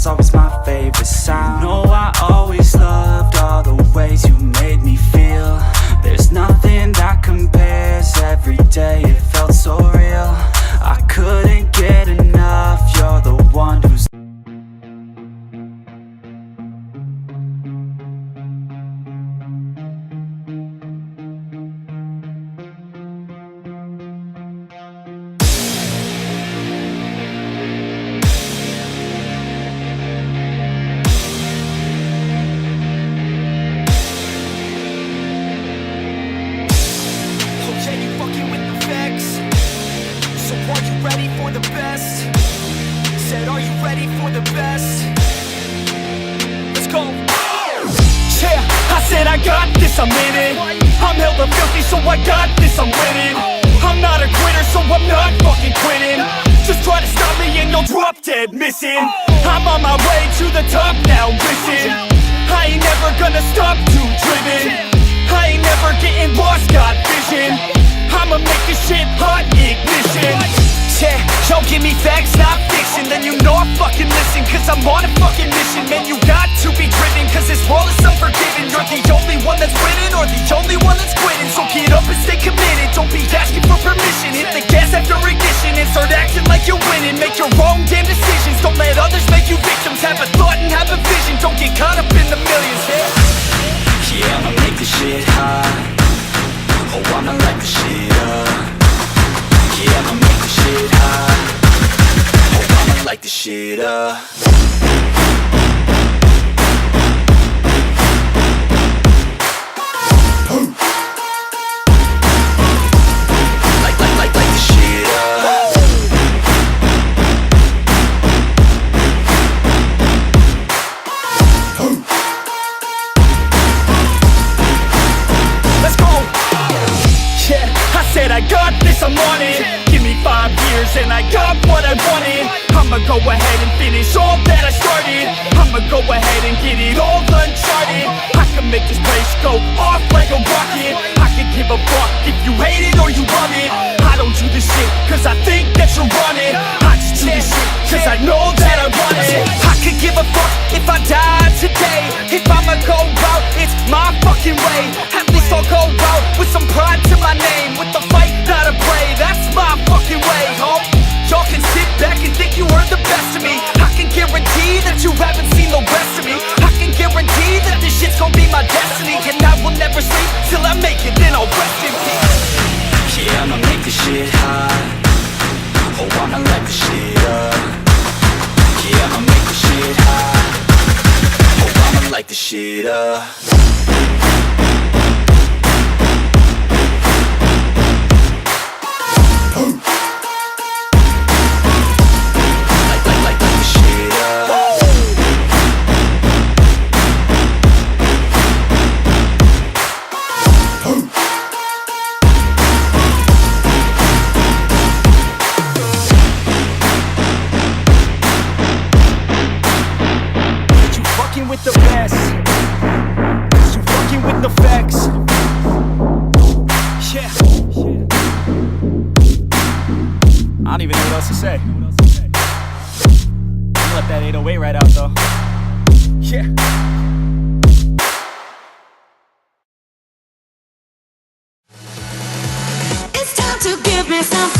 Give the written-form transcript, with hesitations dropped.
was always my favorite sound. No, I always loved all the ways you made me feel. There's nothing that compares. Every day it felt so real. I couldn't get enough. You're the one who's I'm in it. I'm hella filthy, so I got this, I'm winning. I'm not a quitter, so I'm not fucking quitting. Just try to stop me and you'll drop dead missing. I'm on my way to the top now, listen. I ain't never gonna stop, too driven. I ain't never getting lost, got vision. I'ma make this shit hot, ignition. Yeah, yo, give me facts, not fiction. Then you know I fucking listen, cause I'm on a fucking mission. Man, you got to be driven, cause this world is unforgiving. You're the only one that's winning, or the only one that's quitting. So get up and stay committed, don't be asking for permission. Hit the gas after ignition and start acting like you're winning. Make your own damn decisions, don't let others make you victims. Have a thought and have a vision, don't get caught up in the millions. Yeah, I'ma make this shit hot. Oh, I'ma light this shit up. Yeah, I'ma make this shit hot. Oh, I'ma light this shit up. I got this, I'm on it. Give me 5 years and I got what I wanted. I'ma go ahead and finish all that I started. I'ma go ahead and get it all uncharted. I can make this place go off like a rocket. I can give a fuck if you hate it or you love it. I don't do this shit cause I think that you're on it. I just do this shit cause I know that I want it. I could give a fuck if I died today. If I'ma go out, it's my fucking way. At least I'll go out with some pride to my name. With the fight, not a play, that's my fucking way, ho. Y'all can sit back and think you heard the best of me. I can guarantee that you haven't seen the rest of me. I can guarantee that this shit's gonna be my destiny. And I will never sleep till I make it, then I'll rest in peace. Yeah, I'ma make this shit hot. Oh, I'ma light this shit up. Yeah, I'ma make this shit hot. Oh, I'ma light this shit up. With the best, you fucking with the facts. Yeah. I don't even know what else to say. I'll let that 808 right out though. Yeah. It's time to give me some